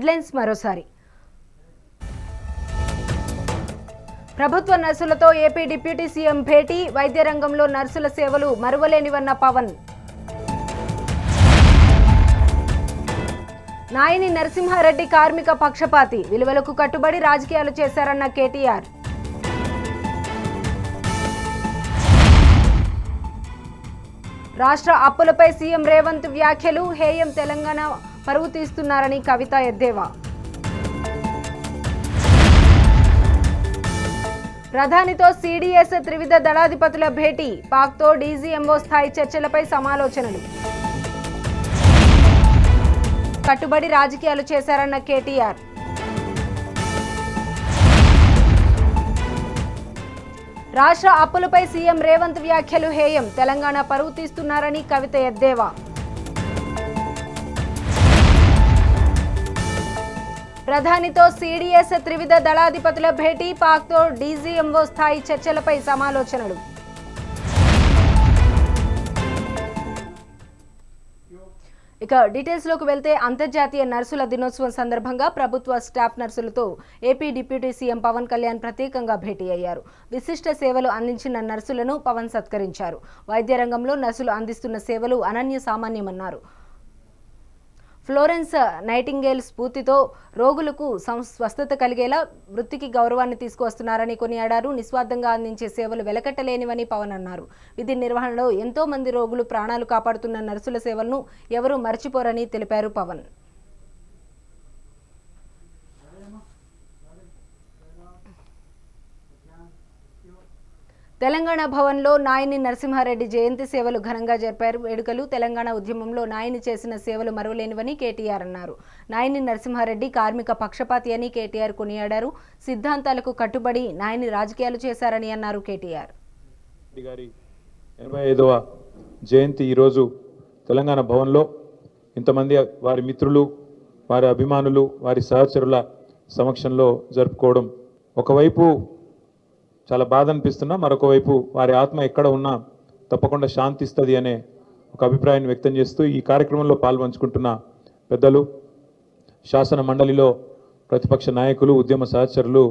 Headlines మరోసారి. ప్రభుత్వ నర్సులతో AP deputy CM భేటీ, వైద్య రంగంలో నర్సుల సేవలు మరువలేనివన్న పవన్. నాయని నరసింహారెడ్డి కార్మిక పక్షపాతి, విలువలకు కట్టుబడి రాజకీయాలు చేశారన్న కేటీఆర్. రాష్ట్ర అప్పులపై సీఎం రేవంత్ వ్యాఖ్యలు, హేయం తెలంగాణ పరువు తీస్తున్నారని కవిత ఎద్దేవా. ప్రధానితో సీడీఎస్ త్రివిధ దళాధిపతుల భేటీ, పాక్తో డీజీఎంఓ స్థాయి చర్చలపై సమాలోచనలు. కట్టుబడి రాజకీయాలు చేశారన్న కేటీఆర్. రాష్ట్ర అప్పులపై సీఎం రేవంత్ వ్యాఖ్యలు, హేయం తెలంగాణ పరువు తీస్తున్నారని కవిత ఎద్దేవా. ప్రధానితో సీడీఎస్ త్రివిధ దళాధిపతుల భేటీ, పాక్తో డీజీఎంఓ స్థాయి చర్చలపై సమాలోచనలు. ఇక డీటెయిల్స్లోకి వెళ్తే, అంతర్జాతీయ నర్సుల దినోత్సవం సందర్భంగా ప్రభుత్వ స్టాఫ్ నర్సులతో AP deputy CM Pawan Kalyan ప్రత్యేకంగా భేటీ అయ్యారు. విశిష్ట సేవలు అందించిన నర్సులను పవన్ సత్కరించారు. వైద్య రంగంలో నర్సులు అందిస్తున్న సేవలు అనన్య సామాన్యమన్నారు. ఫ్లోరెన్స్ నైటింగేల్ స్ఫూర్తితో రోగులకు స్వస్థత కలిగేలా వృత్తికి గౌరవాన్ని తీసుకువస్తున్నారని కొనియాడారు. నిస్వార్థంగా అందించే సేవలు వెలకట్టలేనివని పవన్ అన్నారు. విధి నిర్వహణలో ఎంతో మంది రోగులు ప్రాణాలు కాపాడుతున్న నర్సుల సేవలను ఎవరూ మర్చిపోరని తెలిపారు పవన్. తెలంగాణ భవన్లో నాయని నరసింహారెడ్డి జయంతి సేవలు ఘనంగా జరిపారు. వేడుకలు తెలంగాణ ఉద్యమంలో నాయని చేసిన సేవలు మరువలేనివని కేటీఆర్ అన్నారు. నాయని నరసింహారెడ్డి కార్మిక పక్షపాతి అని కేటీఆర్ కొనియాడారు. సిద్ధాంతాలకు కట్టుబడి నాయని రాజకీయాలు చేశారని అన్నారు కేటీఆర్. 85వ జయంతి ఈరోజు తెలంగాణ భవన్లో ఇంతమంది వారి మిత్రులు, వారి అభిమానులు, వారి సహచరుల సమక్షంలో జరుపుకోవడం ఒకవైపు చాలా బాధ అనిపిస్తున్నా, మరొక వైపు వారి ఆత్మ ఎక్కడ ఉన్నా తప్పకుండా శాంతిస్తుంది అనే ఒక అభిప్రాయాన్ని వ్యక్తం చేస్తూ ఈ కార్యక్రమంలో పాల్పంచుకుంటున్న పెద్దలు, శాసన మండలిలో ప్రతిపక్ష నాయకులు, ఉద్యమ సహచరులు,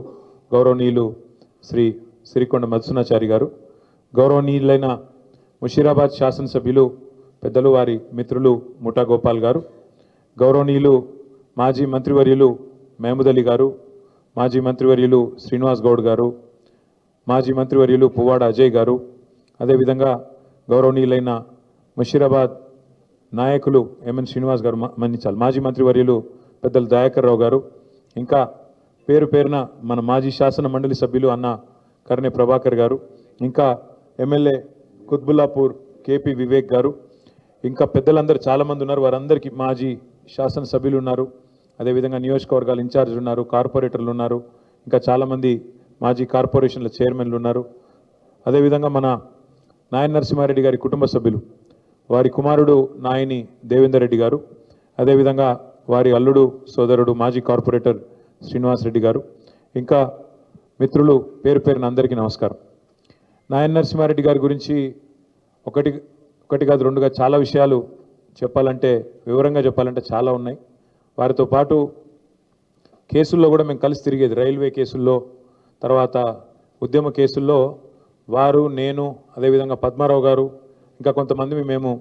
గౌరవనీయులు శ్రీ సిరికొండ మధుసూనాచారి గారు, గౌరవనీయులైన ముషీరాబాద్ శాసనసభ్యులు పెద్దలు వారి మిత్రులు ముఠా గోపాల్ గారు, గౌరవనీయులు మాజీ మంత్రివర్యులు మహమూద్ అలీ గారు, మాజీ మంత్రివర్యులు శ్రీనివాస్ గౌడ్ గారు, మాజీ మంత్రివర్యులు పువ్వాడ అజయ్ గారు, అదేవిధంగా గౌరవనీయులైన ముషీరాబాద్ నాయకులు ఎంఎన్ శ్రీనివాస్ గారు, మన్నించాలి మాజీ మంత్రివర్యులు పెద్దలు దయాకర్ రావు గారు, ఇంకా పేరు పేరున మన మాజీ శాసన మండలి సభ్యులు అన్న కర్ణె ప్రభాకర్ గారు, ఇంకా ఎమ్మెల్యే కుత్బుల్లాపూర్ కేపీ వివేక్ గారు, ఇంకా పెద్దలందరూ చాలామంది ఉన్నారు. వారందరికీ మాజీ శాసనసభ్యులు ఉన్నారు, అదేవిధంగా నియోజకవర్గాల ఇన్ఛార్జీలు ఉన్నారు, కార్పొరేటర్లు ఉన్నారు, ఇంకా చాలామంది మాజీ కార్పొరేషన్ల చైర్మన్లు ఉన్నారు. అదేవిధంగా మన నాయని నరసింహారెడ్డి గారి కుటుంబ సభ్యులు, వారి కుమారుడు నాయని దేవేందర్ రెడ్డి గారు, అదేవిధంగా వారి అల్లుడు సోదరుడు మాజీ కార్పొరేటర్ శ్రీనివాస్ రెడ్డి గారు, ఇంకా మిత్రులు పేరు పేరున అందరికీ నమస్కారం. నాయని నరసింహారెడ్డి గారి గురించి ఒకటి కాదు రెండుగా చాలా విషయాలు చెప్పాలంటే, వివరంగా చెప్పాలంటే చాలా ఉన్నాయి. వారితో పాటు కేసుల్లో కూడా మేము కలిసి తిరిగేది. రైల్వే కేసుల్లో, తర్వాత ఉద్యమ కేసుల్లో వారు, నేను, అదేవిధంగా పద్మారావు గారు, ఇంకా కొంతమంది మేము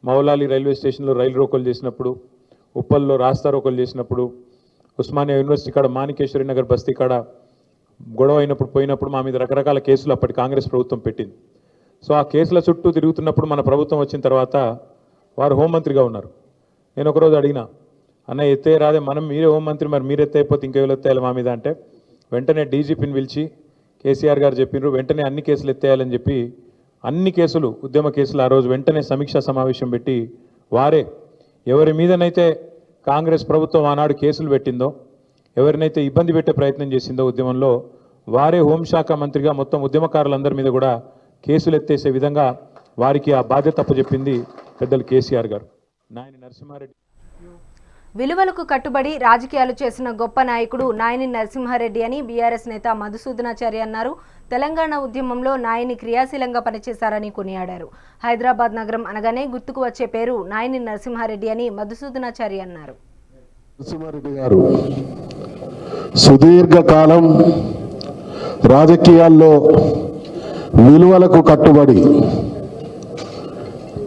మౌలాలి రైల్వే స్టేషన్లో రైలు రోకోలు చేసినప్పుడు, ఉప్పల్లో రాస్తా రోకోలు చేసినప్పుడు, ఉస్మానియా యూనివర్సిటీ కాడ మాణికేశ్వరి నగర్ బస్తీ కాడ గొడవ అయినప్పుడు పోయినప్పుడు మా మీద రకరకాల కేసులు అప్పటి కాంగ్రెస్ ప్రభుత్వం పెట్టింది. సో ఆ కేసుల చుట్టూ తిరుగుతున్నప్పుడు మన ప్రభుత్వం వచ్చిన తర్వాత వారు హోంమంత్రిగా ఉన్నారు. నేను ఒకరోజు అడిగినా, అన్న ఎత్తే రాదే, మీరే హోంమంత్రి, మరి మీరు ఎత్తైపోతే ఇంకెవరు ఎత్తేయాలి మా మీద అంటే, వెంటనే డీజీపీని పిలిచి కేసీఆర్ గారు చెప్పినారు, వెంటనే అన్ని కేసులు ఎత్తేయాలని చెప్పి అన్ని కేసులు, ఉద్యమ కేసులు ఆ రోజు వెంటనే సమీక్షా సమావేశం పెట్టి వారే ఎవరి మీదనైతే కాంగ్రెస్ ప్రభుత్వం ఆనాడు కేసులు పెట్టిందో, ఎవరినైతే ఇబ్బంది పెట్టే ప్రయత్నం చేసిందో ఉద్యమంలో, వారే హోంశాఖ మంత్రిగా మొత్తం ఉద్యమకారులందరి మీద కూడా కేసులు ఎత్తేసే విధంగా వారికి ఆ బాధ్యత అప్పచెప్పింది పెద్దలు కేసీఆర్ గారు. నాయని నరసింహారెడ్డి విలువలకు కట్టుబడి రాజకీయాలు చేసిన గొప్ప నాయకుడు నాయని నరసింహారెడ్డి అని బీఆర్ఎస్ నేత మధుసూదనాచారి అన్నారు. తెలంగాణ ఉద్యమంలో నాయని క్రియాశీలంగా పనిచేశారని కొనియాడారు. హైదరాబాద్ నగరం అనగానే గుర్తుకు వచ్చే పేరు నాయని నరసింహారెడ్డి అని మధుసూదనాచారి అన్నారు. నరసింహారెడ్డి గారు సుదీర్ఘకాలం రాజకీయాల్లో విలువలకు కట్టుబడి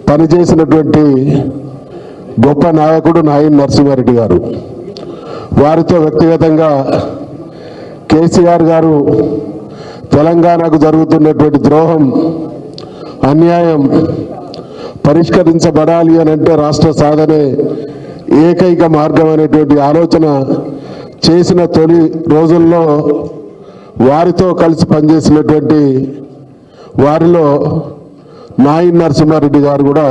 పనిచేసినటువంటి గొప్ప నాయకుడు నాయన్ నరసింహారెడ్డి గారు. వారితో వ్యక్తిగతంగా కేసీఆర్ గారు తెలంగాణకు జరుగుతున్నటువంటి ద్రోహం, అన్యాయం పరిష్కరించబడాలి అని అంటే రాష్ట్ర సాధనే ఏకైక మార్గం అనేటువంటి ఆలోచన చేసిన తొలి రోజుల్లో వారితో కలిసి పనిచేసినటువంటి వారిలో నాయన్ నరసింహారెడ్డి గారు కూడా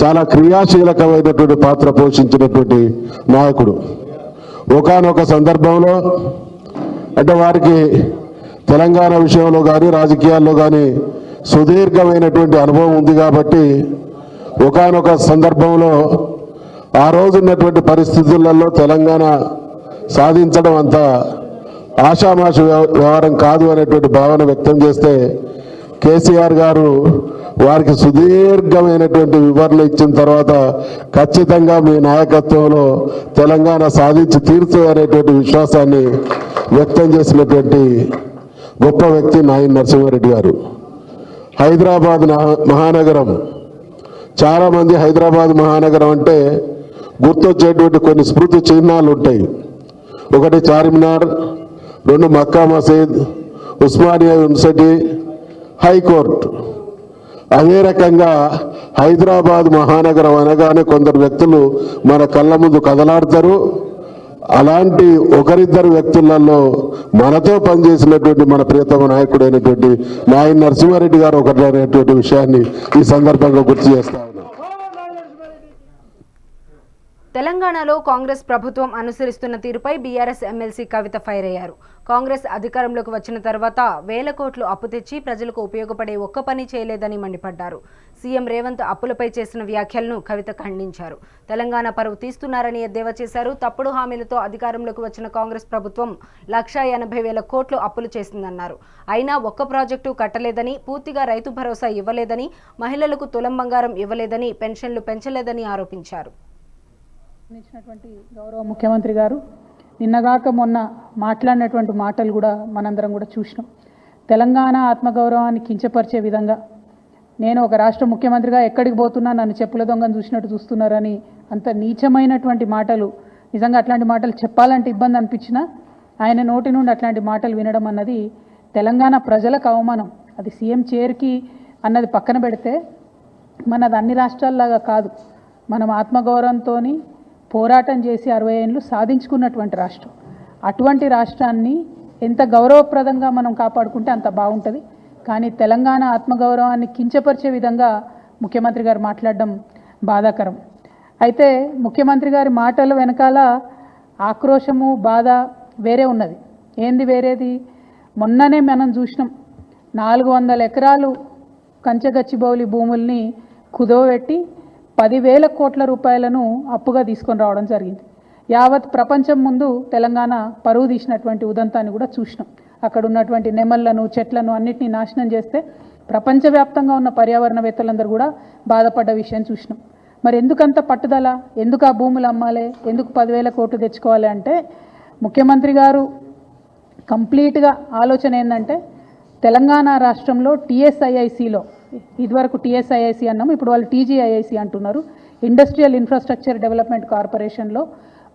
చాలా క్రియాశీలకమైనటువంటి పాత్ర పోషించినటువంటి నాయకుడు. ఒకానొక సందర్భంలో అంటే వారికి తెలంగాణ విషయంలో కానీ రాజకీయాల్లో కానీ సుదీర్ఘమైనటువంటి అనుభవం ఉంది కాబట్టి ఒకానొక సందర్భంలో ఆ రోజున్నటువంటి పరిస్థితులలో తెలంగాణ సాధించడం అంత ఆషామాషి వ్యవహారం కాదు అనేటువంటి భావన వ్యక్తం చేస్తే కేసీఆర్ గారు వారికి సుదీర్ఘమైనటువంటి వివరణ ఇచ్చిన తర్వాత ఖచ్చితంగా మీ నాయకత్వంలో తెలంగాణ సాధించి తీరుతుంది అనేటువంటి విశ్వాసాన్ని వ్యక్తం చేసినటువంటి గొప్ప వ్యక్తి నాయన్ నరసింహారెడ్డి గారు. హైదరాబాద్ మహానగరం, చాలామంది హైదరాబాద్ మహానగరం అంటే గుర్తొచ్చేటువంటి కొన్ని స్మృతి చిహ్నాలు ఉంటాయి. ఒకటి చార్మినార్, రెండు మక్కా మసీద్, ఉస్మానియా యూనివర్సిటీ, హైకోర్టు. అదే రకంగా హైదరాబాద్ మహానగరం అనగానే కొందరు వ్యక్తులు మన కళ్ళ ముందు కదలాడతారు. అలాంటి ఒకరిద్దరు వ్యక్తులలో మనతో పనిచేసినటువంటి మన ప్రియతమ నాయకుడైనటువంటి నాయన్ నరసింహారెడ్డి గారు ఒకటి అనేటువంటి విషయాన్ని ఈ సందర్భంగా గుర్తు చేస్తా ఉన్నాను. తెలంగాణలో కాంగ్రెస్ ప్రభుత్వం అనుసరిస్తున్న తీరుపై బీఆర్ఎస్ ఎమ్మెల్సీ కవిత ఫైర్ అయ్యారు. కాంగ్రెస్ అధికారంలోకి వచ్చిన తర్వాత వేల కోట్లు అప్పు తెచ్చి ప్రజలకు ఉపయోగపడే ఒక్క పని చేయలేదని మండిపడ్డారు. సీఎం రేవంత్ అప్పులపై చేసిన వ్యాఖ్యలను కవిత ఖండించారు. తెలంగాణ పరువు తీస్తున్నారని ఎద్దేవా చేశారు. తప్పుడు హామీలతో అధికారంలోకి వచ్చిన కాంగ్రెస్ ప్రభుత్వం 1,80,000 కోట్లు అప్పులు చేసిందన్నారు. అయినా ఒక్క ప్రాజెక్టు కట్టలేదని, పూర్తిగా రైతు భరోసా ఇవ్వలేదని, మహిళలకు తులం బంగారం ఇవ్వలేదని, పెన్షన్లు పెంచలేదని ఆరోపించారు. గౌరవ ముఖ్యమంత్రి గారు నిన్నగాక మొన్న మాట్లాడినటువంటి మాటలు కూడా మనందరం కూడా చూసినాం. తెలంగాణ ఆత్మగౌరవాన్ని కించపరిచే విధంగా, నేను ఒక రాష్ట్ర ముఖ్యమంత్రిగా ఎక్కడికి పోతున్నా నన్ను చెప్పుల దొంగను చూసినట్టు చూస్తున్నారని అంత నీచమైనటువంటి మాటలు, నిజంగా అట్లాంటి మాటలు చెప్పాలంటే ఇబ్బంది అనిపించినా ఆయన నోటి నుండి అట్లాంటి మాటలు వినడం అన్నది తెలంగాణ ప్రజలకు అవమానం. అది సీఎం చైర్కి అన్నది పక్కన పెడితే మనది అన్ని రాష్ట్రాల్లాగా కాదు. మనం ఆత్మగౌరవంతో పోరాటం చేసి 60 ఏళ్ళు సాధించుకున్నటువంటి రాష్ట్రం. అటువంటి రాష్ట్రాన్ని ఎంత గౌరవప్రదంగా మనం కాపాడుకుంటే అంత బాగుంటుంది. కానీ తెలంగాణ ఆత్మగౌరవాన్ని కించపరిచే విధంగా ముఖ్యమంత్రి గారు మాట్లాడడం బాధాకరం. అయితే ముఖ్యమంత్రి గారి మాటల వెనకాల ఆక్రోశము, బాధ వేరే ఉన్నది. ఏంది వేరేది? మొన్ననే మనం చూసినాం, 400 ఎకరాలు కంచగచ్చిబౌలి భూముల్ని కుదవబెట్టి 10,000 కోట్ల రూపాయలను అప్పుగా తీసుకొని రావడం జరిగింది. యావత్ ప్రపంచం ముందు తెలంగాణ పరువు తీసినటువంటి ఉదంతాన్ని కూడా చూసినాం. అక్కడ ఉన్నటువంటి నెమళ్లను, చెట్లను అన్నిటినీ నాశనం చేస్తే ప్రపంచవ్యాప్తంగా ఉన్న పర్యావరణవేత్తలందరూ కూడా బాధపడ్డ విషయం చూసినాం. మరి ఎందుకంత పట్టుదల? ఎందుకు ఆ భూములు అమ్మాలి? ఎందుకు 10,000 కోట్లు తెచ్చుకోవాలి అంటే ముఖ్యమంత్రి గారు కంప్లీట్గా ఆలోచన ఏంటంటే తెలంగాణ రాష్ట్రంలో టీఎస్ఐఐసిలో, ఇదివరకు టీఎస్ఐఐసి అన్నాము, ఇప్పుడు వాళ్ళు టీజీఐఐసి అంటున్నారు, ఇండస్ట్రియల్ ఇన్ఫ్రాస్ట్రక్చర్ డెవలప్మెంట్ కార్పొరేషన్లో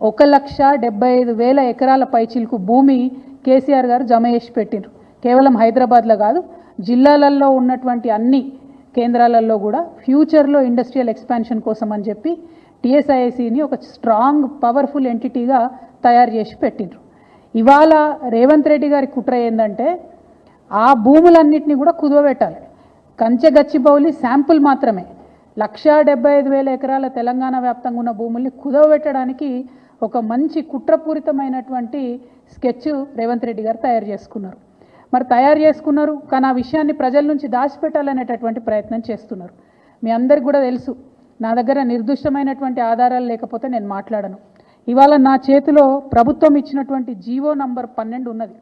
1,75,000 ఎకరాల పైచిలకు భూమి కేసీఆర్ గారు జమ చేసి పెట్టిండ్రు. కేవలం హైదరాబాద్లో కాదు, జిల్లాలలో ఉన్నటువంటి అన్ని కేంద్రాలలో కూడా ఫ్యూచర్లో ఇండస్ట్రియల్ ఎక్స్పాన్షన్ కోసం అని చెప్పి టీఎస్ఐఐసిని ఒక స్ట్రాంగ్ పవర్ఫుల్ ఎంటిటీగా తయారు చేసి పెట్టిండ్రు. ఇవాళ రేవంత్ రెడ్డి గారి కుట్ర ఏంటంటే ఆ భూములన్నింటినీ కూడా కుదవబెట్టాలి. కంచెగచ్చిబౌలి శాంపుల్ మాత్రమే 1,75,000 ఎకరాల తెలంగాణ వ్యాప్తంగా ఉన్న భూముల్ని కుదవబెట్టడానికి ఒక మంచి కుట్రపూరితమైనటువంటి స్కెచ్ రేవంత్ రెడ్డి గారు తయారు చేసుకున్నారు. మరి తయారు చేసుకున్నారు, కానీ ఆ విషయాన్ని ప్రజల నుంచి దాచిపెట్టాలనేటటువంటి ప్రయత్నం చేస్తున్నారు. మీ అందరికి కూడా తెలుసు, నా దగ్గర నిర్దిష్టమైనటువంటి ఆధారాలు లేకపోతే నేను మాట్లాడను. ఇవాళ నా చేతిలో ప్రభుత్వం ఇచ్చినటువంటి జీవో నంబర్ 12 ఉన్నది.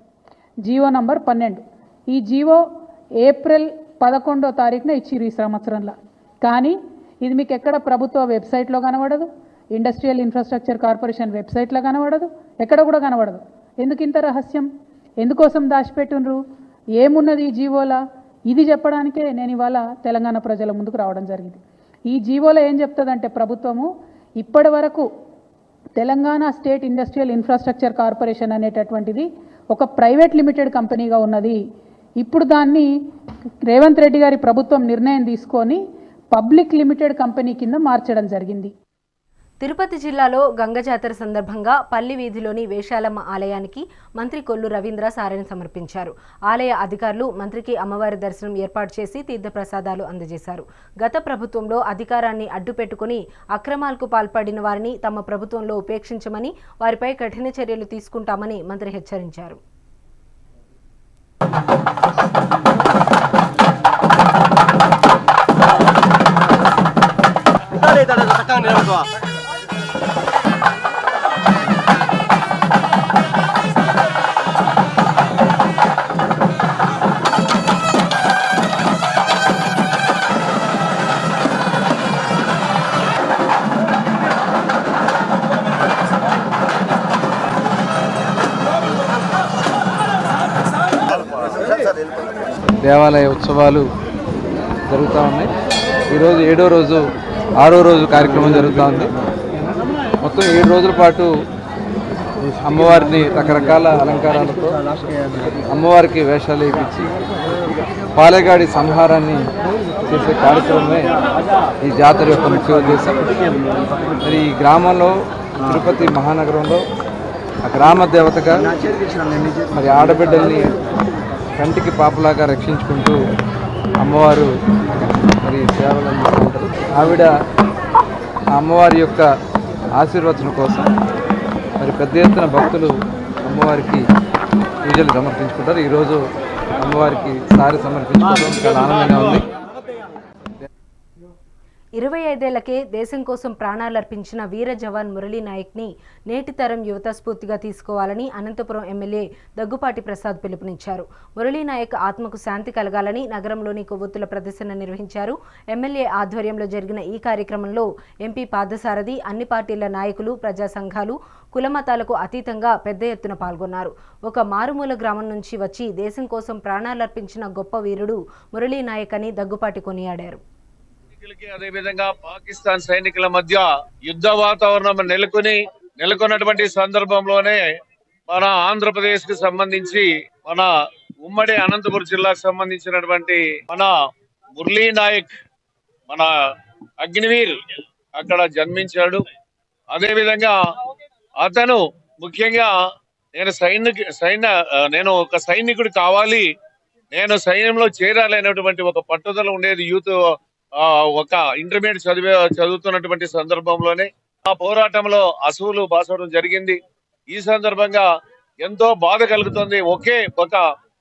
GO number 12. ఈ జీవో ఏప్రిల్ 11వ తారీఖున ఇచ్చిరు ఈ సంవత్సరంలో. కానీ ఇది మీకు ఎక్కడ ప్రభుత్వ వెబ్సైట్లో కనబడదు, ఇండస్ట్రియల్ ఇన్ఫ్రాస్ట్రక్చర్ కార్పొరేషన్ వెబ్సైట్లో కనబడదు, ఎక్కడ కూడా కనబడదు. ఎందుకు ఇంత రహస్యం? ఎందుకోసం దాచిపెట్టుండ్రు? ఏమున్నది ఈ జీవోలా? ఇది చెప్పడానికే నేను ఇవాళ తెలంగాణ ప్రజల ముందుకు రావడం జరిగింది. ఈ జీవోలో ఏం చెప్తుందంటే ప్రభుత్వము ఇప్పటి వరకు Telangana state industrial infrastructure corporation అనేటటువంటిది ఒక ప్రైవేట్ లిమిటెడ్ కంపెనీగా ఉన్నది. ఇప్పుడు దాన్ని రేవంత్ రెడ్డి గారి ప్రభుత్వం నిర్ణయం తీసుకొని పబ్లిక్ లిమిటెడ్ కంపెనీ కింద మార్చడం జరిగింది. తిరుపతి జిల్లాలో గంగ జాతర సందర్భంగా పల్లి వీధిలోని వేషాలమ్మ ఆలయానికి మంత్రి కొల్లు రవీంద్ర సారెని సమర్పించారు. ఆలయ అధికారులు మంత్రికి అమ్మవారి దర్శనం ఏర్పాటు చేసి తీర్థప్రసాదాలు అందజేశారు. గత ప్రభుత్వంలో అధికారాన్ని అడ్డుపెట్టుకుని అక్రమాలకు పాల్పడిన వారిని తమ ప్రభుత్వంలో ఉపేక్షించమని, వారిపై కఠిన చర్యలు తీసుకుంటామని మంత్రి హెచ్చరించారు. దేవాలయ ఉత్సవాలు జరుగుతూ ఉన్నాయి. ఈరోజు 7వ రోజు 6వ రోజు కార్యక్రమం జరుగుతూ ఉంది. మొత్తం 7 రోజుల పాటు అమ్మవారిని రకరకాల అలంకారాలతో అమ్మవారికి వేషాలు వేయించి పాలెగాడి సంహారాన్ని చేసే కార్యక్రమమే ఈ జాతర యొక్క ముఖ్య ఉద్దేశం. మరి ఈ గ్రామంలో తిరుపతి మహానగరంలో ఆ గ్రామ దేవతగా మరి ఆడబిడ్డల్ని కంటికి పాపలాగా రక్షించుకుంటూ అమ్మవారు మరి సేవలు అందిస్తుంటారు. ఆవిడ అమ్మవారి యొక్క ఆశీర్వచనం కోసం మరి పెద్ద ఎత్తున భక్తులు అమ్మవారికి పూజలు సమర్పించుకుంటారు. ఈరోజు అమ్మవారికి సారి సమర్పించుకోవడం చాలా ఆనందంగా ఉంది. 25 ఏళ్లకే దేశం కోసం ప్రాణాలర్పించిన వీర జవాన్ మురళీ నాయక్ని నేటి తరం యువత స్ఫూర్తిగా తీసుకోవాలని అనంతపురం ఎమ్మెల్యే దగ్గుపాటి ప్రసాద్ పిలుపునిచ్చారు. మురళీ నాయక్ ఆత్మకు శాంతి కలగాలని నగరంలోని కొవ్వొత్తుల ప్రదర్శన నిర్వహించారు. ఎమ్మెల్యే ఆధ్వర్యంలో జరిగిన ఈ కార్యక్రమంలో ఎంపీ పార్థసారథి, అన్ని పార్టీల నాయకులు, ప్రజా సంఘాలు, కులమతాలకు అతీతంగా పెద్ద ఎత్తున పాల్గొన్నారు. ఒక మారుమూల గ్రామం నుంచి వచ్చి దేశం కోసం ప్రాణాలర్పించిన గొప్ప వీరుడు మురళీ నాయక్ అని దగ్గుపాటి కొనియాడారు. అదేవిధంగా పాకిస్తాన్ సైనికుల మధ్య యుద్ధ వాతావరణం నెలకొన్నటువంటి సందర్భంలోనే మన ఆంధ్రప్రదేశ్ కు సంబంధించి మన ఉమ్మడి అనంతపురం జిల్లాకు సంబంధించినటువంటి మన మురళీ నాయక్, మన అగ్నివీర్ అక్కడ జన్మించాడు. అదేవిధంగా అతను ముఖ్యంగా నేను ఒక సైనికుడు కావాలి, నేను సైన్యంలో చేరాలి అనేటువంటి ఒక పట్టుదల ఉండేది. యూత్ ఒక ఇంటర్మీడియట్ చదువుతున్నటువంటి సందర్భంలోనే ఆ పోరాటంలో అసువులు బాసడం జరిగింది. ఈ సందర్భంగా ఎంతో బాధ కలుగుతుంది. ఒకే ఒక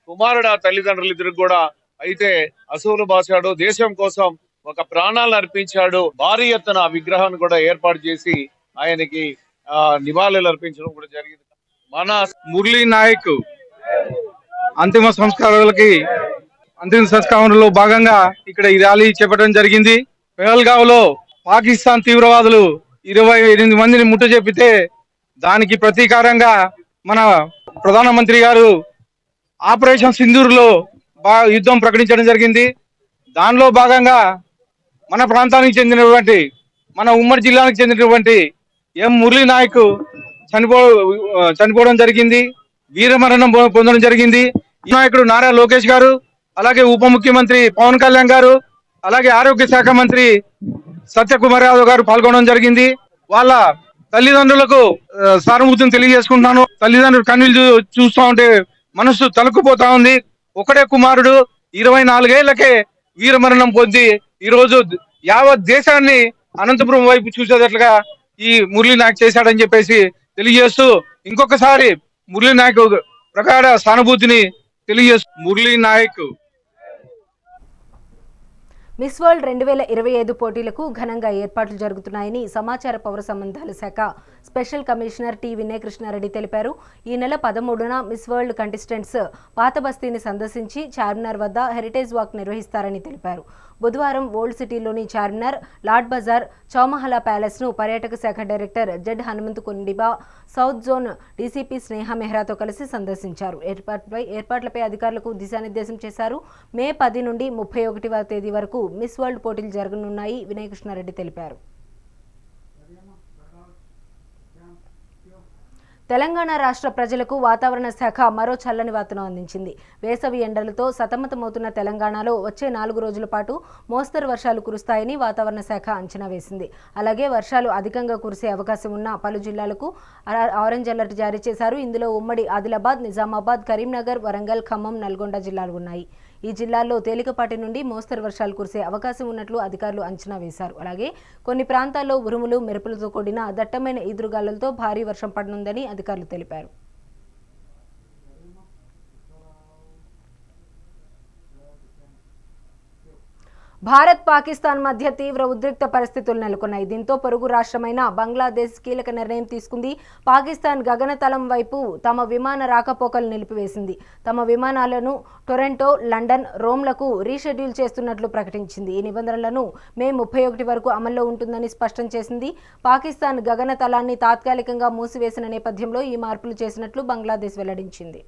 కుమారుడు ఆ తల్లిదండ్రులు ఇద్దరు కూడా అయితే అసువులు బాసాడు, దేశం కోసం ఒక ప్రాణాలను అర్పించాడు. భారీ ఎత్తున విగ్రహాన్ని కూడా ఏర్పాటు చేసి ఆయనకి నివాళులు అర్పించడం కూడా జరిగింది. మన మురళీ నాయక్ అంతిమ సంస్కారంలో భాగంగా ఇక్కడ ఈ ర్యాలీ చేపట్టడం జరిగింది. పెహల్గావ్ లో పాకిస్తాన్ తీవ్రవాదులు 28 మందిని ముట్ట చెప్పితే దానికి ప్రతీకారంగా మన ప్రధానమంత్రి గారు ఆపరేషన్ సింధూర్ లో యుద్ధం ప్రకటించడం జరిగింది. దానిలో భాగంగా మన ప్రాంతానికి చెందినటువంటి, మన ఉమ్మడి జిల్లానికి చెందినటువంటి ఎం మురళీ నాయక్ చనిపోవడం జరిగింది, వీరమరణం పొందడం జరిగింది. ఈ నాయకుడు నారా లోకేష్ గారు, అలాగే ఉప ముఖ్యమంత్రి పవన్ కళ్యాణ్ గారు, అలాగే ఆరోగ్య శాఖ మంత్రి సత్యకుమార్ యాదవ్ గారు పాల్గొనడం జరిగింది. వాళ్ళ తల్లిదండ్రులకు సానుభూతిని తెలియజేసుకుంటున్నాను. తల్లిదండ్రులు కన్నీళ్లు చూస్తూ ఉంటే మనసు తలుక్కుపోతా ఉంది. ఒకటే కుమారుడు 24 ఏళ్లకే వీరమరణం పొంది ఈ రోజు యావత్ దేశాన్ని అనంతపురం వైపు చూసేటట్లుగా ఈ మురళీ నాయక్ చేశాడని చెప్పేసి తెలియజేస్తూ ఇంకొకసారి మురళీ నాయక్ ప్రగాఢ సానుభూతిని తెలియజేస్తూ మురళీ నాయక్ మిస్ వరల్డ్ 2025 పోటీలకు ఘనంగా ఏర్పాట్లు జరుగుతున్నాయని సమాచార పౌర సంబంధాల శాఖ special commissioner T Vinay Krishna Reddy తెలిపారు. ఈ నెల 13న మిస్ వరల్డ్ కంటెస్టెంట్స్ పాత బస్తీని సందర్శించి చార్మినార్ వద్ద హెరిటేజ్ వాక్ నిర్వహిస్తారని తెలిపారు. బుధవారం ఓల్డ్ సిటీలోని చార్మినార్, లాడ్ బజార్, చౌమహలా ప్యాలెస్ను పర్యాటక శాఖ director Z Hanumanthu Kondiba, south zone DCP Sneha మెహ్రాతో కలిసి సందర్శించారు. ఏర్పాట్లపై అధికారులకు దిశానిర్దేశం చేశారు. మే 10 నుండి 31వ తేదీ వరకు మిస్ వరల్డ్ పోటీలు జరగనున్నాయి వినయ్ కృష్ణారెడ్డి తెలిపారు. తెలంగాణ రాష్ట్ర ప్రజలకు వాతావరణ శాఖ మరో చల్లని వార్తను అందించింది. వేసవి ఎండలతో సతమతమవుతున్న తెలంగాణలో వచ్చే 4 రోజుల పాటు మోస్తరు వర్షాలు కురుస్తాయని వాతావరణ శాఖ అంచనా వేసింది. అలాగే వర్షాలు అధికంగా కురిసే అవకాశం ఉన్న పలు జిల్లాలకు ఆరెంజ్ అలర్ట్ జారీ చేశారు. ఇందులో ఉమ్మడి ఆదిలాబాద్, నిజామాబాద్, కరీంనగర్, వరంగల్, ఖమ్మం, నల్గొండ జిల్లాలు ఉన్నాయి. ఈ జిల్లాల్లో తేలికపాటి నుండి మోస్తరు వర్షాలు కురిసే అవకాశం ఉన్నట్లు అధికారులు అంచనా వేశారు. అలాగే కొన్ని ప్రాంతాల్లో ఉరుములు, మెరుపులతో కూడిన దట్టమైన ఈదురుగాలులతో భారీ వర్షం పడనుందని అధికారులు తెలిపారు. భారత్, పాకిస్తాన్ మధ్య తీవ్ర ఉద్రిక్త పరిస్థితులు నెలకొన్నాయి. దీంతో పొరుగు రాష్ట్రమైన బంగ్లాదేశ్ కీలక నిర్ణయం తీసుకుంది. పాకిస్తాన్ గగనతలం వైపు తమ విమాన రాకపోకలు నిలిపివేసింది. తమ విమానాలను టొరంటో, లండన్, రోమ్లకు రీషెడ్యూల్ చేస్తున్నట్లు ప్రకటించింది. ఈ నిబంధనలను మే 31 వరకు అమల్లో ఉంటుందని స్పష్టం చేసింది. పాకిస్తాన్ గగనతలాన్ని తాత్కాలికంగా మూసివేసిన నేపథ్యంలో ఈ మార్పులు చేసినట్లు బంగ్లాదేశ్ వెల్లడించింది.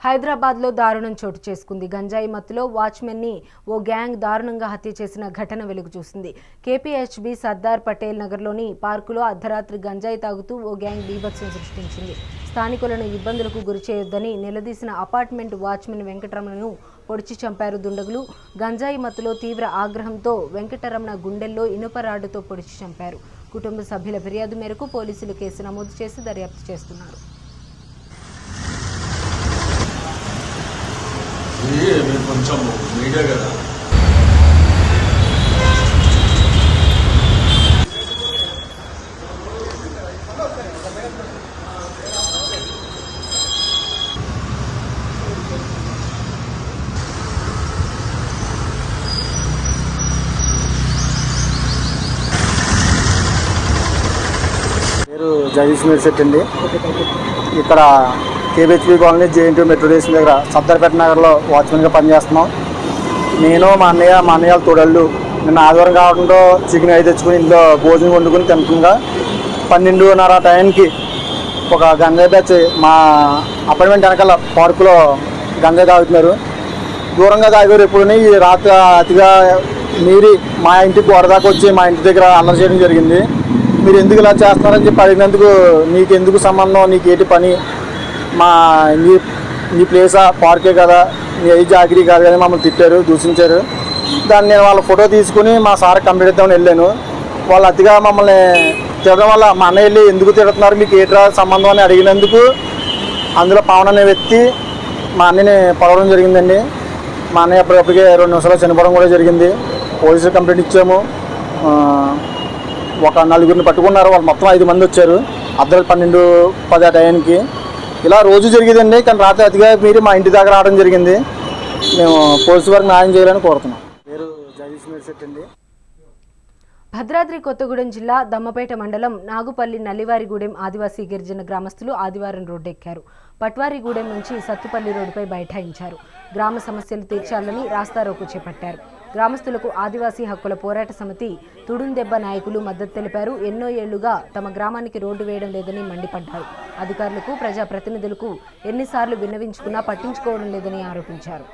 హైదరాబాద్లో దారుణం చోటు చేసుకుంది. గంజాయి మత్తులో వాచ్మెన్ని ఓ గ్యాంగ్ దారుణంగా హత్య చేసిన ఘటన వెలుగు చూసింది. కేపీహెచ్బీ సర్దార్ పటేల్ నగర్లోని పార్కులో అర్ధరాత్రి గంజాయి తాగుతూ ఓ గ్యాంగ్ బీభత్సం సృష్టించింది. స్థానికులను ఇబ్బందులకు గురి చేయొద్దని నిలదీసిన అపార్ట్మెంట్ వాచ్మెన్ వెంకటరమణను పొడిచి చంపారు దుండగులు. గంజాయి మత్తులో తీవ్ర ఆగ్రహంతో వెంకటరమణ గుండెల్లో ఇనుప రాడ్డుతో పొడిచి చంపారు. కుటుంబ సభ్యుల ఫిర్యాదు మేరకు పోలీసులు కేసు నమోదు చేసి దర్యాప్తు చేస్తున్నారు. కొంచెం మీడియా కదా పేరు జగదీష్ మేర్శెట్టి అండి. ఇక్కడ కేబిహెచ్బీ కాలనీ జేఎన్టీ మెట్రో స్టేషన్ దగ్గర సర్దార్పేట నగర్లో వాచ్మెన్గా పనిచేస్తున్నాం. నేను మా అన్నయ్య తోడళ్ళు నిన్న ఆదివారం కావడంతో చికెన్ అయి తెచ్చుకుని ఇంట్లో భోజనం వండుకుని తింటుండగా 12:30 టైంకి ఒక గంజాయి బ్యాచ్ మా అపార్ట్మెంట్ వెనకాల పార్కులో గంజాయి తాగుతున్నారు. దూరంగా తాగారు. ఎప్పుడు ఈ రాత్రి అతిగా మీరి మా ఇంటికి గోడ దాకా వచ్చి మా ఇంటి దగ్గర అల్లరి చేయడం జరిగింది. మీరు ఎందుకు ఇలా చేస్తున్నారని చెప్పి అడిగినందుకు నీకు ఎందుకు సంబంధం, నీకు ఏంటి పని, మా నీ ప్లేసా పార్కే కదా, నీ ఏ జాగిరీ కాదు కానీ మమ్మల్ని తిట్టారు, దూషించారు. దాన్ని నేను వాళ్ళ ఫోటో తీసుకుని మా సార్ కంప్లీట్ చేద్దామని వెళ్ళాను. వాళ్ళు అతిగా మమ్మల్ని తిట్టడం వల్ల మా అన్నయ్య వెళ్ళి ఎందుకు తిడుతున్నారు, మీకు ఏట్రా సంబంధం అని అడిగినందుకు అందులో పవన్ అనే వ్యక్తి మా అన్నయ్యని పడవడం జరిగిందండి. మా అన్నయ్య అప్పటికప్పటికే 2 నిమిషాలు చనిపోవడం కూడా జరిగింది. పోలీసులు కంప్లైంట్ ఇచ్చాము. ఒక 4గురిని పట్టుకున్నారు. వాళ్ళు మొత్తం 5 మంది వచ్చారు. అర్ధరాత్రి 12:10 టైంకి. ఇలా రోజు జరిగేదండి. కానీ రాత్రి అతిగా మీరు మా ఇంటి దగ్గర రావడం జరిగింది. మేము పోలీసు వారికి న్యాయం చేయాలని కోరుతున్నాం. పేరు జగదీష్ మేర్శెట్టి అండి. భద్రాద్రి కొత్తగూడెం జిల్లా దమ్మపేట మండలం నాగుపల్లి నల్లివారిగూడెం ఆదివాసీ గిరిజన గ్రామస్తులు ఆదివారం రోడ్డెక్కారు. పట్వారిగూడెం నుంచి సత్తుపల్లి రోడ్డుపై బైఠాయించారు. గ్రామ సమస్యలు తీర్చాలని రాస్తారోకో చేపట్టారు. గ్రామస్తులకు ఆదివాసీ హక్కుల పోరాట సమితి తుడుందెబ్బ నాయకులు మద్దతు తెలిపారు. ఎన్నో ఏళ్లుగా తమ గ్రామానికి రోడ్డు వేయడం లేదని మండిపడ్డారు. అధికారులకు, ప్రజాప్రతినిధులకు ఎన్నిసార్లు విన్నవించుకున్నా పట్టించుకోవడం లేదని ఆరోపించారు.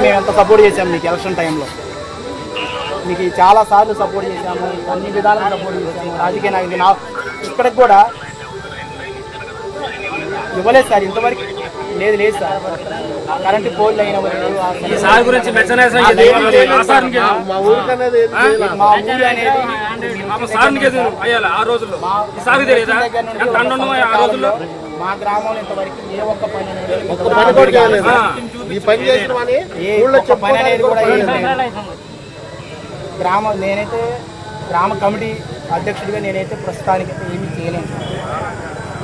మేము ఎంత సపోర్ట్ చేసాము మీకు ఎలక్షన్ టైంలో, మీకు చాలా సార్లు సపోర్ట్ చేశాము, అన్ని విధాలుగా సపోర్ట్ చేశాము. రాజకీయ నాయకులు ఇక్కడికి కూడా ఇవ్వలేదు సార్ ఇంతవరకు. లేదు లేదు సార్, కరెంటు పోల్ అయిన సార్ గురించి మా ఊరు అనేది మా గ్రామంలో ఇంతవరకు ఏ ఒక్క పని అనేది కూడా నేనైతే గ్రామ కమిటీ అధ్యక్షుడిగా నేనైతే ప్రస్తుతానికి ఏమీ చేయలేను సార్.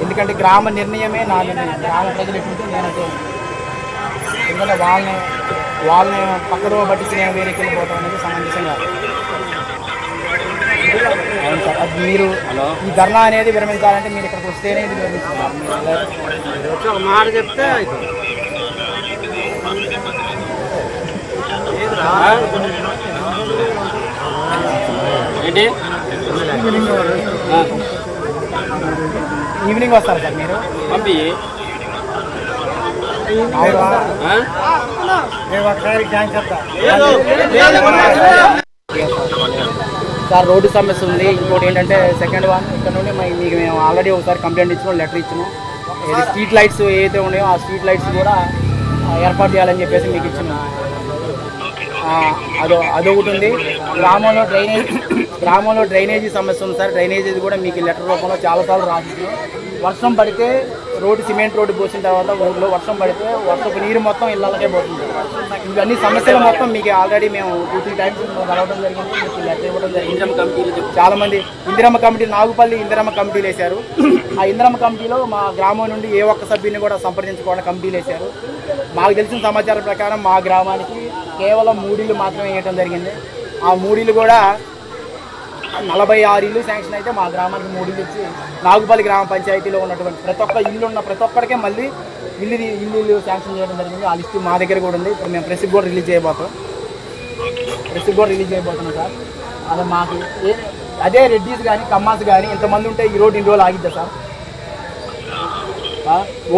ఎందుకంటే గ్రామ నిర్ణయమే నా నిర్ణయం. గ్రామ ప్రజలు ఎటుంటే నేనైతే ఎందుకంటే వాళ్ళని పక్కదో పట్టించి నేను వేరేకి వెళ్ళిపోవడం అనేది సమంజసం కాదు. అవును సార్, అది మీరు ఈ ధర్నా అనేది విరమించాలంటే మీరు ఇక్కడికి వస్తేనే ఇది విరమించాలి. మాట చెప్తే ఏంటి ఈవినింగ్ వస్తారు సార్ మీరు పంపి సార్ రోడ్డు సమస్య ఉంది. ఇంకోటి ఏంటంటే సెకండ్ వన్ ఇక్కడ నుండి మీకు మేము ఆల్రెడీ ఒకసారి కంప్లైంట్ ఇచ్చినాం, లెటర్ ఇచ్చినాం. స్ట్రీట్ లైట్స్ ఏదైతే ఉన్నాయో ఆ స్ట్రీట్ లైట్స్ కూడా ఏర్పాటు చేయాలని చెప్పేసి మీకు ఇచ్చినాం. అదొకటి ఉంది. గ్రామంలో డ్రైనేజీ సమస్య ఉంది సార్. డ్రైనేజీ కూడా మీకు లెటర్ రూపంలో చాలాసార్లు రాసిస్తున్నాం. వర్షం పడితే సిమెంట్ రోడ్డు పోసిన తర్వాత ఊళ్ళో వర్షం పడితే వర్షపు నీరు మొత్తం ఇళ్ళకే పోతుంది. ఇవన్నీ సమస్యలు మొత్తం మీకు ఆల్రెడీ మేము 2-3 టైమ్స్ కలవడం జరిగింది, మీకు లెటర్ ఇవ్వడం జరిగింది. చాలామంది ఇందిరమ్మ కమిటీ, నాగుపల్లి ఇందిరమ్మ కమిటీలు వేశారు. ఆ ఇందిరమ్మ కమిటీలో మా గ్రామం నుండి ఏ ఒక్క సభ్యుని కూడా సంప్రదించుకోవడం కమిటీలు వేశారు. మాకు తెలిసిన సమాచారం ప్రకారం మా గ్రామానికి కేవలం 3 ఇళ్ళు మాత్రమే వేయటం జరిగింది. ఆ 3 ఇళ్ళు కూడా 46 ఇళ్ళు శాంక్షన్ అయితే మా గ్రామానికి 3 ఇళ్ళు ఇచ్చి నాగుపల్లి గ్రామ పంచాయతీలో ఉన్నటువంటి ప్రతి ఒక్క ఇల్లు ఉన్న ప్రతి ఒక్కడికే మళ్ళీ ఇల్లు శాంక్షన్ చేయడం జరిగింది. ఆ లిస్టు మా దగ్గర కూడా ఉంది. ఇప్పుడు మేము ప్రెస్కి కూడా రిలీజ్ చేయబోతున్నాం సార్. అది మాకు అదే రెడ్డీస్ కానీ కమ్మాస్ కానీ ఇంతమంది ఉంటే ఈ రోడ్డు ఇన్ని రోజులు ఆగిద్దా సార్?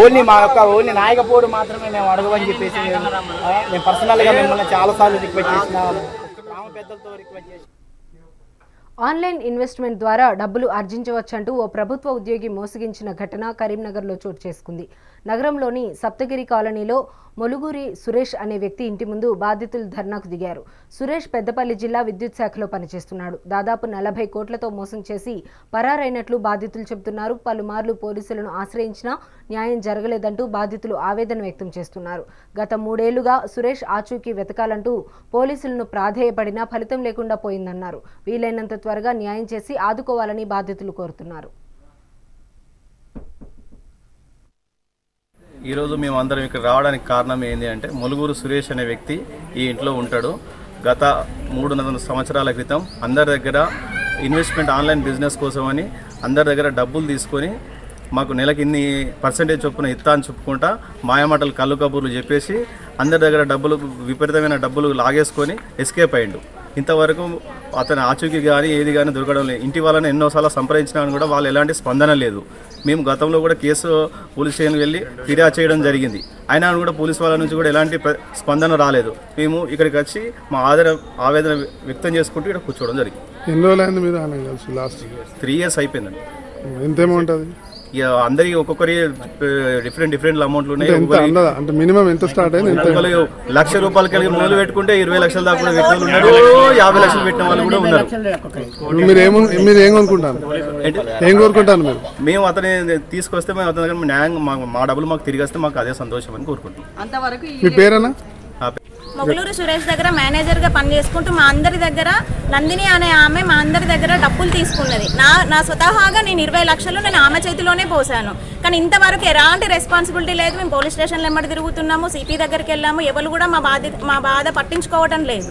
ఓన్లీ నాయకపోడు మాత్రమే మేము అడగమని చెప్పేసి మేము పర్సనల్గా మిమ్మల్ని చాలాసార్లు రిక్వెస్ట్ చేసిన, గ్రామ పెద్దలతో రిక్వెస్ట్ చేసి. ఆన్లైన్ ఇన్వెస్ట్మెంట్ ద్వారా డబ్బులు ఆర్జించవచ్చంటూ ఓ ప్రభుత్వ ఉద్యోగి మోసగించిన ఘటన కరీంనగర్లో చోటు చేసుకుంది. నగరంలోని సప్తగిరి కాలనీలో మొలుగూరి సురేష్ అనే వ్యక్తి ఇంటి ముందు బాధితులు ధర్నాకు దిగారు. సురేష్ పెద్దపల్లి జిల్లా విద్యుత్ శాఖలో పనిచేస్తున్నాడు. దాదాపు 40 కోట్లతో మోసం చేసి పరారైనట్లు బాధితులు చెబుతున్నారు. పలుమార్లు పోలీసులను ఆశ్రయించినా న్యాయం జరగలేదంటూ బాధితులు ఆవేదన వ్యక్తం చేస్తున్నారు. గత 3 ఏళ్లుగా సురేష్ ఆచూకీ వెతకాలంటూ పోలీసులను ప్రాధేయపడినా ఫలితం లేకుండా పోయిందన్నారు. వీలైనంత త్వరగా న్యాయం చేసి ఆదుకోవాలని బాధితులు కోరుతున్నారు. ఈరోజు మేము అందరం ఇక్కడ రావడానికి కారణం ఏంటి అంటే, మొలుగూరు సురేష్ అనే వ్యక్తి ఈ ఇంట్లో ఉంటాడు. గత 3-4 సంవత్సరాల క్రితం అందరి దగ్గర ఇన్వెస్ట్మెంట్ ఆన్లైన్ బిజినెస్ కోసమని అందరి దగ్గర డబ్బులు తీసుకొని మాకు నెలకి ఇన్ని పర్సెంటేజ్ చొప్పున ఇస్తా అని చెప్పుకుంటా మాయమాటలు కళ్ళు కబుర్లు చెప్పేసి అందరి దగ్గర విపరీతమైన డబ్బులు లాగేసుకొని ఎస్కేప్ అయ్యిండు. ఇంతవరకు అతని ఆచూకీ కానీ ఏది కానీ దొరకడం లేదు. ఇంటి వాళ్ళని ఎన్నోసార్లు సంప్రదించినా కూడా వాళ్ళు ఎలాంటి స్పందన లేదు. మేము గతంలో కూడా కేసు పోలీస్ స్టేషన్కి వెళ్ళి ఫిర్యాదు చేయడం జరిగింది. అయినా కూడా పోలీస్ వాళ్ళ నుంచి కూడా ఎలాంటి స్పందన రాలేదు. మేము ఇక్కడికి వచ్చి మా ఆవేదన వ్యక్తం చేసుకుంటూ ఇక్కడ కూర్చోవడం జరిగింది. ఎన్ని రోజులైంది మీరు లాస్ట్? 3 ఇయర్స్ అయిపోయిందండి. ఎంత అమౌంట్ అది? ఇక అందరికి ఒక్కొక్కరి డిఫరెంట్ అమౌంట్లు ఉన్నాయి. అంటే మినిమం ఎంత స్టార్ట్ అయింది? ₹1,00,000 కలిగి మొదలు పెట్టుకుంటే 20 లక్షల దాకా కూడా పెట్టిన వాళ్ళు ఉన్నారు, 50 లక్షలు పెట్టిన వాళ్ళు కూడా ఉన్నారు. మీరు ఏం కోరుకుంటారు? మీరు మేము అతని తీసుకొస్తే మేము అతని దగ్గర న్యాయం మా డబ్బులు మాకు తిరిగి వస్తే మాకు అదే సంతోషం అని కోరుకుంటున్నాం. మీ పేరేనా? మొగులూరు సురేష్ దగ్గర మేనేజర్గా పనిచేసుకుంటూ మా అందరి దగ్గర నందిని అనే ఆమె మా అందరి దగ్గర డబ్బులు తీసుకున్నది. నా స్వతహాగా నేను 20 లక్షలు నేను ఆమె చేతిలోనే పోసాను. కానీ ఇంతవరకు ఎలాంటి రెస్పాన్సిబిలిటీ లేదు. మేము పోలీస్ స్టేషన్లో ఎమ్మడి తిరుగుతున్నాము, సిపి దగ్గరికి వెళ్ళాము, ఎవరు కూడా మా బాధ పట్టించుకోవడం లేదు.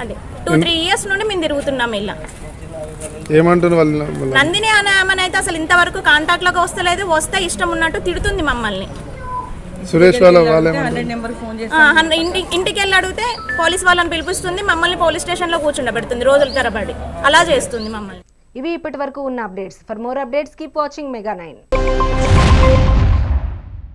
అదే 2-3 ఇయర్స్ నుండి మేము తిరుగుతున్నాము ఇలా. నందిని అనే ఆమెనైతే అసలు ఇంతవరకు కాంటాక్ట్లోకి వస్తలేదు. వస్తే ఇష్టం ఉన్నట్టు తిడుతుంది మమ్మల్ని. సురేష్ ఇంటికి వెళ్ళి అడిగితే పోలీస్ వాళ్ళని పిలిపిస్తుంది, మమ్మల్ని పోలీస్ స్టేషన్లో కూర్చుండబెడుతుంది రోజుల తరబడి. అలా చేస్తుంది మమ్మల్ని. ఇవి ఇప్పటి వరకు ఉన్న updates. For more updates keep watching Mega 9.